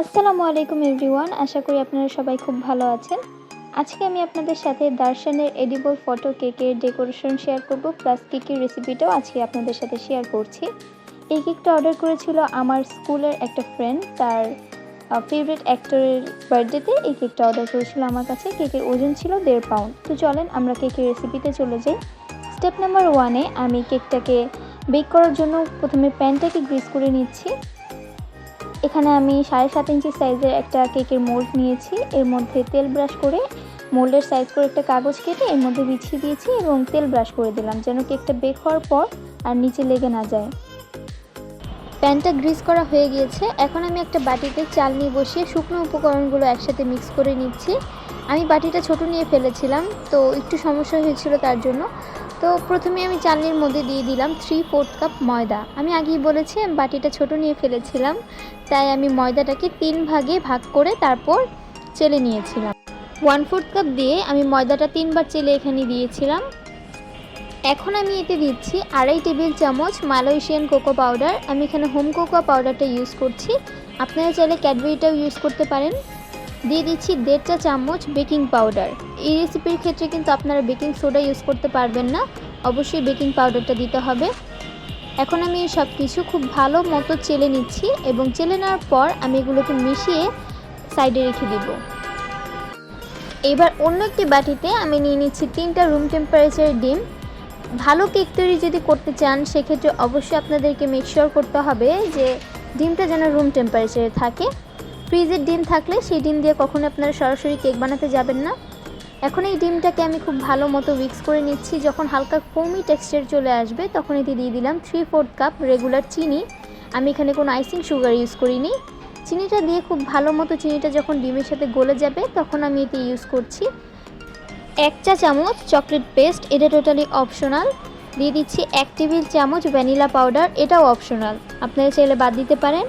আসসালামু আলাইকুম এভরিওয়ান, আশা করি আপনারা সবাই খুব ভালো আছেন। আজকে আমি আপনাদের সাথে দারশানের এডিবল ফটো কেকের ডেকোরেশন শেয়ার করব, প্লাস কেকের রেসিপিটাও আজকে আপনাদের সাথে শেয়ার করছি। এই কেকটা অর্ডার করেছিল আমার স্কুলের একটা ফ্রেন্ড, তার ফেভারিট অ্যাক্টরের বার্থডেতে এই কেকটা অর্ডার করেছিল আমার কাছে। কেকের ওজন ছিল 1.5 পাউন্ড। তো চলেন আমরা কেকের রেসিপিতে চলে যাই। স্টেপ নাম্বার 1-এ আমি কেকটাকে বেক করার জন্য প্রথমে প্যানটাকে গ্রিস করে নিচ্ছি। এখানে আমি 7.5 ইঞ্চি সাইজের একটা কেকের মোল্ড নিয়েছি। এর মধ্যে তেল ব্রাশ করে মোল্ডের সাইজ করে একটা কাগজ কেটে এর মধ্যে বিছিয়ে দিয়েছি এবং তেল ব্রাশ করে দিলাম যেন কেকটা বেক হওয়ার পর আর নিচে লেগে না যায়। প্যানটা গ্রিস করা হয়ে গিয়েছে। এখন আমি একটা বাটিতে চালনি বসিয়ে শুকনো উপকরণগুলো একসাথে মিক্স করে নিচ্ছি। আমি বাটিটা ছোট নিয়ে ফেলেছিলাম, তো একটু সমস্যা হয়েছিল তার জন্য। তো প্রথমে আমি চালনির মধ্যে দিয়ে দিলাম 3/4 কাপ ময়দা। আমি আগেই বলেছি আমি বাটিটা ছোট নিয়ে ফেলেছিলাম, তাই আমি ময়দাটাকে 3 ভাগে ভাগ করে তারপর চেলে নিয়েছিলাম। 1/4 কাপ দিয়ে আমি ময়দাটা 3 বার চেলে এখানে দিয়েছিলাম। এখন আমি এতে দিচ্ছি 2.5 টেবিল চামচ মালয়েশিয়ান কোকো পাউডার। আমি এখানে হোম কোকো পাউডারটা ইউজ করছি, আপনারা চাইলে ক্যাডবেরিটাও ইউজ করতে পারেন। দিয়ে দিচ্ছি 1.5 চা চামচ বেকিং পাউডার। এই রেসিপির ক্ষেত্রে কিন্তু আপনারা বেকিং সোডা ইউজ করতে পারবেন না, অবশ্যই বেকিং পাউডারটা দিতে হবে। এখন আমি সব কিছু খুব ভালো মতো চেলে নিচ্ছি এবং চেলে নেওয়ার পর আমি এগুলোকে মিশিয়ে সাইডে রেখে দিব। এবার অন্য একটি বাটিতে আমি নিয়ে নিচ্ছি 3টা রুম টেম্পারেচারের ডিম। ভালো কেক তৈরি যদি করতে চান সেক্ষেত্রে অবশ্যই আপনাদেরকে মেক শিওর করতে হবে যে ডিমটা যেন রুম টেম্পারেচারে থাকে। ফ্রিজের ডিম থাকলে সেই ডিম দিয়ে কখনো আপনারা সরাসরি কেক বানাতে যাবেন না। এখন এই ডিমটাকে আমি খুব ভালো মতো মিক্স করে নিচ্ছি। যখন হালকা ফোমি টেক্সচার চলে আসবে তখন এতে দিয়ে দিলাম 3/4 কাপ রেগুলার চিনি। আমি এখানে কোনো আইসিং সুগার ইউজ করিনি। চিনিটা দিয়ে খুব ভালো মতো চিনিটা যখন ডিমের সাথে গলে যাবে তখন আমি এতে ইউজ করছি 1 চা চামচ চকলেট পেস্ট। এটা টোটালি অপশনাল। দিয়ে দিচ্ছি 1 টেবিল চামচ ভ্যানিলা পাউডার, এটাও অপশনাল, আপনারা চাইলে বাদ দিতে পারেন।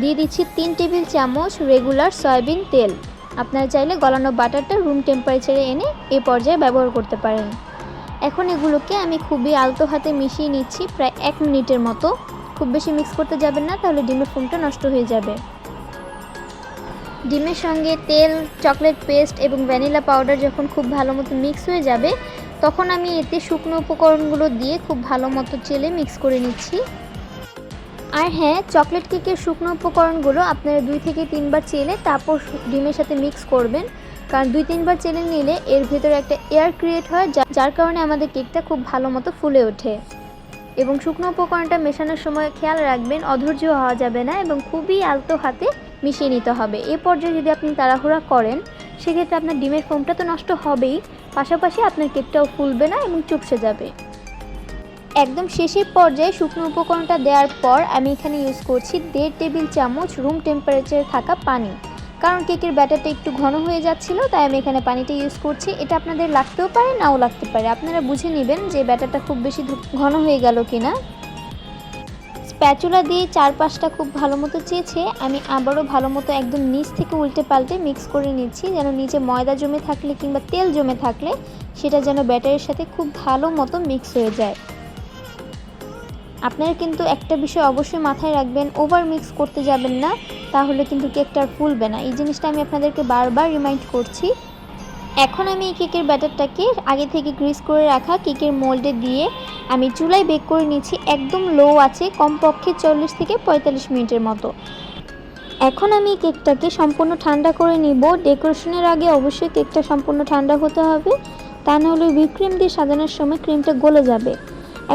দিয়ে দিচ্ছি 3 টেবিল চামচ রেগুলার সয়াবিন তেল। আপনারা চাইলে গলানো বাটারটা রুম টেম্পারেচারে এনে এ পর্যায়ে ব্যবহার করতে পারেন। এখন এগুলোকে আমি খুবই আলতো হাতে মিশিয়ে নিচ্ছি প্রায় 1 মিনিটের মতো। খুব বেশি মিক্স করতে যাবেন না, তাহলে ডিমের ফোমটা নষ্ট হয়ে যাবে। ডিমের সঙ্গে তেল, চকলেট পেস্ট এবং ভ্যানিলা পাউডার যখন খুব ভালো মতো মিক্স হয়ে যাবে তখন আমি এতে শুকনো উপকরণগুলো দিয়ে খুব ভালো মতো চেলে মিক্স করে নিচ্ছি। আর হ্যাঁ, চকলেট কেকের শুকনো উপকরণগুলো আপনারা 2 থেকে 3 বার চেলে তারপর ডিমের সাথে মিক্স করবেন, কারণ 2-3 বার চেলে নিলে এর ভেতরে একটা এয়ার ক্রিয়েট হয় যার কারণে আমাদের কেকটা খুব ভালো মতো ফুলে ওঠে। এবং শুকনো উপকরণটা মেশানোর সময় খেয়াল রাখবেন অধৈর্য হওয়া যাবে না এবং খুবই আলতো হাতে মিশিয়ে নিতে হবে। এই পর্যায়ে যদি আপনি তাড়াহুড়া করেন সেক্ষেত্রে আপনার ডিমের ফোমটা তো নষ্ট হবেই, পাশাপাশি আপনার কেকটাও ফুলবে না এবং চুপসে যাবে। একদম শেষের পর্যায়ে শুকনো উপকরণটা দেওয়ার পর আমি এখানে ইউজ করছি 1.5 টেবিল চামচ রুম টেম্পারেচারে থাকা পানি, কারণ কেকের ব্যাটারটা একটু ঘন হয়ে যাচ্ছিল, তাই আমি এখানে পানিটা ইউজ করছি। এটা আপনাদের লাগতেও পারে নাও লাগতে পারে, আপনারা বুঝে নেবেন যে ব্যাটারটা খুব বেশি ঘন হয়ে গেল কিনা। স্প্যাচুলা দিয়ে চারপাশটা খুব ভালো মতো চেয়েছে আমি আবারও ভালো মতো একদম নিচ থেকে উল্টে পাল্টে মিক্স করে নিচ্ছি, যেন নিচে ময়দা জমে থাকলে কিংবা তেল জমে থাকলে সেটা যেন ব্যাটারের সাথে খুব ভালো মতো মিক্স হয়ে যায়। আপনারা কিন্তু একটা বিষয় অবশ্যই মাথায় রাখবেন, ওভার মিক্স করতে যাবেন না, তাহলে কিন্তু কেকটা আর ফুলবে না। এই জিনিসটা আমি আপনাদেরকে বারবার রিমাইন্ড করছি। এখন আমি এই কেকের ব্যাটারটাকে আগে থেকে গ্রিস করে রাখা কেকের মোল্ডে দিয়ে আমি চুলায় বেক করে নিচ্ছি একদম লো আছে, কমপক্ষে 40 থেকে 45 মিনিটের মতো। এখন আমি কেকটাকে সম্পূর্ণ ঠান্ডা করে নিব। ডেকোরেশনের আগে অবশ্যই কেকটা সম্পূর্ণ ঠান্ডা হতে হবে, তা নাহলে হুইপ ক্রিম দিয়ে সাজানোর সময় ক্রিমটা গলে যাবে।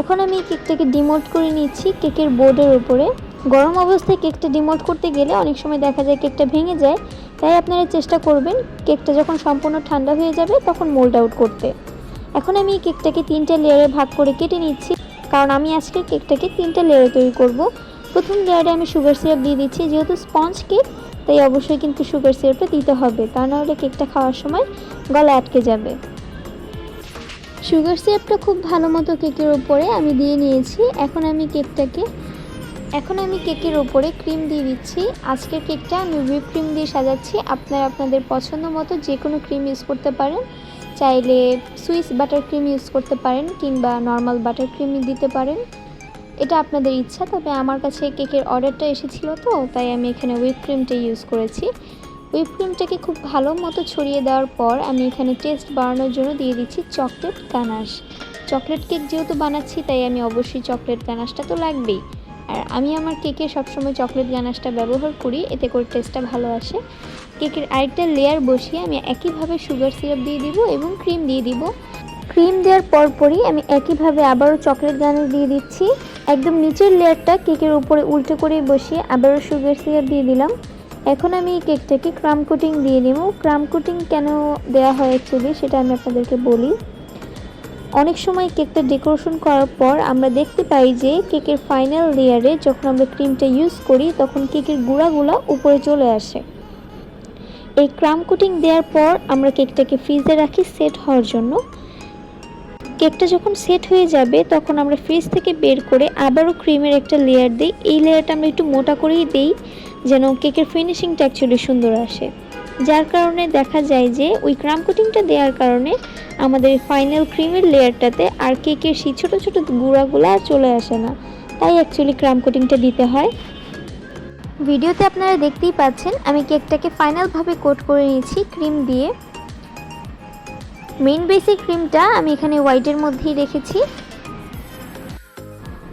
এখন আমি কেকটাকে ডিমোল্ড করে নিচ্ছি কেকের বোর্ডের উপরে। গরম অবস্থায় কেকটা ডিমোল্ড করতে গেলে অনেক সময় দেখা যায় কেকটা ভেঙে যায়, তাই আপনারা চেষ্টা করবেন কেকটা যখন সম্পূর্ণ ঠান্ডা হয়ে যাবে তখন মোল্ড আউট করতে। এখন আমি কেকটাকে 3টা লেয়ারে ভাগ করে কেটে নিচ্ছি, কারণ আমি আজকে কেকটাকে 3টা লেয়ারে তৈরি করব। প্রথম লেয়ারে আমি সুগার সিরাপ দিয়ে দিচ্ছি, যেহেতু স্পঞ্জ কেক তাই অবশ্যই কিন্তু সুগার সিরাপটা দিতে হবে, তা নাহলে কেকটা খাওয়ার সময় গলা আটকে যাবে। সুগার সিরাপটা খুব ভালো মতো কেকের উপরে আমি দিয়ে নিয়েছি। এখন আমি কেকের উপরে ক্রিম দিয়ে দিচ্ছি। আজকের কেকটা আমি হুইপ ক্রিম দিয়ে সাজাচ্ছি, আপনারা আপনাদের পছন্দ মতো যে কোনো ক্রিম ইউজ করতে পারেন, চাইলে সুইস বাটার ক্রিম ইউজ করতে পারেন কিংবা নর্মাল বাটার ক্রিম দিতে পারেন। এটা আপনাদের ইচ্ছা, তবে আমার কাছে কেকের অর্ডারটা এসেছিলো তো তাই আমি এখানে হুইপ ক্রিমটা ইউজ করেছি। হুইপ ক্রিমটাকে খুব ভালো মতো ছড়িয়ে দেওয়ার পর আমি এখানে টেস্ট বাড়ানোর জন্য দিয়ে দিচ্ছি চকলেট গানাশ। চকলেট কেক যেহেতু বানাচ্ছি তাই আমি অবশ্যই চকলেট গানাশটা তো লাগবেই। আর আমি আমার কেকে সবসময় চকলেট গানাশটা ব্যবহার করি, এতে করে টেস্টটা ভালো আসে। কেকের আরেকটা লেয়ার বসিয়ে আমি একইভাবে সুগার সিরাপ দিয়ে দিব এবং ক্রিম দিয়ে দিব। ক্রিম দেওয়ার পরপরই আমি একইভাবে আবারও চকলেট গানাশ দিয়ে দিচ্ছি। একদম নিচের লেয়ারটা কেকের উপরে উল্টো করে বসিয়ে আবারও সুগার সিরাপ দিয়ে দিলাম। এখন আমি এই কেকটাকে ক্রাম কোটিং দিয়ে নেব। ক্রাম কোটিং কেন দেওয়া হয় অ্যাকচুয়ালি সেটা আমি আপনাদেরকে বলি। অনেক সময় কেকটা ডেকোরেশন করার পর আমরা দেখতে পাই যে কেকের ফাইনাল লেয়ারে যখন আমরা ক্রিমটা ইউজ করি তখন কেকের গুঁড়াগুলো উপরে চলে আসে। এই ক্রাম কোটিং দেওয়ার পর আমরা কেকটাকে ফ্রিজে রাখি সেট হওয়ার জন্য। কেকটা যখন সেট হয়ে যাবে তখন আমরা ফ্রিজ থেকে বের করে আবারও ক্রিমের একটা লেয়ার দিই। এই লেয়ারটা আমরা একটু মোটা করেই দিই যেন কেকের ফিনিশিংটা অ্যাকচুয়ালি সুন্দর আসে। যার কারণে দেখা যায় যে ওই ক্রাম কোটিংটা দেওয়ার কারণে আমাদের ফাইনাল ক্রিমের লেয়ারটাতে আর কেকের সেই ছোটো ছোটো গুঁড়াগুলো আর চলে আসে না, তাই অ্যাকচুয়ালি ক্রাম কোটিংটা দিতে হয়। ভিডিওতে আপনারা দেখতেই পাচ্ছেন আমি কেকটাকে ফাইনালভাবে কোট করে নিয়েছি ক্রিম দিয়ে। মেইন বেসিক ক্রিমটা আমি এখানে হোয়াইটের মধ্যেই রেখেছি।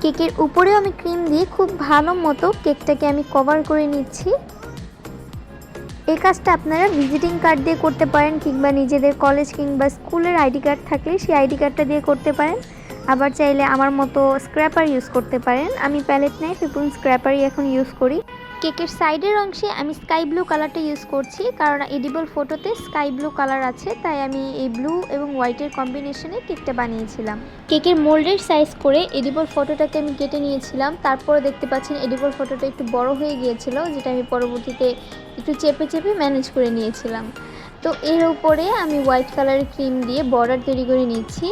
কেকের উপরেও আমি ক্রিম দিয়ে খুব ভালো মতো কেকটাকে আমি কভার করে নিচ্ছি। এই কাজটা আপনারা ভিজিটিং কার্ড দিয়ে করতে পারেন কিংবা নিজেদের কলেজ কিংবা স্কুলের আইডি কার্ড থাকলে সেই আইডি কার্ডটা দিয়ে করতে পারেন। আবার চাইলে আমার মতো স্ক্র্যাপার ইউজ করতে পারেন। আমি প্যালেট নাইফ এবং স্ক্র্যাপারই এখন ইউজ করি। কেকের সাইডের অংশে আমি স্কাই ব্লু কালারটা ইউজ করছি, কারণ এডিবল ফটোতে স্কাই ব্লু কালার আছে, তাই আমি এই ব্লু এবং হোয়াইটের কম্বিনেশনে কেকটা বানিয়েছিলাম। কেকের মোল্ডের সাইজ করে এডিবল ফটোটাকে আমি কেটে নিয়েছিলাম। তারপরে দেখতে পাচ্ছেন এডিবল ফটোটা একটু বড় হয়ে গিয়েছিল, যেটা আমি পরবর্তীতে একটু চেপে চেপে ম্যানেজ করে নিয়েছিলাম। তো এর উপরে আমি হোয়াইট কালারের ক্রিম দিয়ে বর্ডার তৈরি করে নিচ্ছি।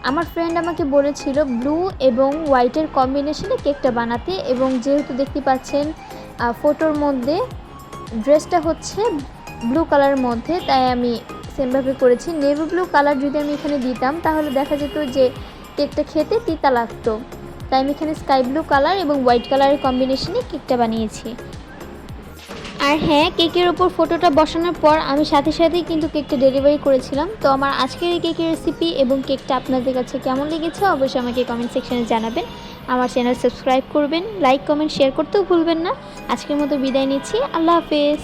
আমার ফ্রেন্ড আমাকে বলেছিল ব্লু এবং হোয়াইটের কম্বিনেশনে কেকটা বানাতে, এবং যেহেতু দেখতে পাচ্ছেন ফটোর মধ্যে ড্রেসটা হচ্ছে ব্লু কালারের মধ্যে, তাই আমি সেমভাবে করেছি। নেভি ব্লু কালার যদি আমি এখানে দিতাম তাহলে দেখা যেত যে কেকটা খেতে তিতা লাগতো, তাই আমি এখানে স্কাই ব্লু কালার এবং হোয়াইট কালারের কম্বিনেশনে কেকটা বানিয়েছি। আর হ্যাঁ, কেকের ওপর ফটোটা বসানোর পর আমি সাথে সাথেই কিন্তু কেকটা ডেলিভারি করেছিলাম। তো আমার আজকের এই কেকের রেসিপি এবং কেকটা আপনাদের কাছে কেমন লেগেছে অবশ্যই আমাকে কমেন্ট সেকশনে জানাবেন। আমার চ্যানেল সাবস্ক্রাইব করবেন, লাইক কমেন্ট শেয়ার করতেও ভুলবেন না। আজকের মতো বিদায় নিচ্ছি, আল্লাহ হাফেজ।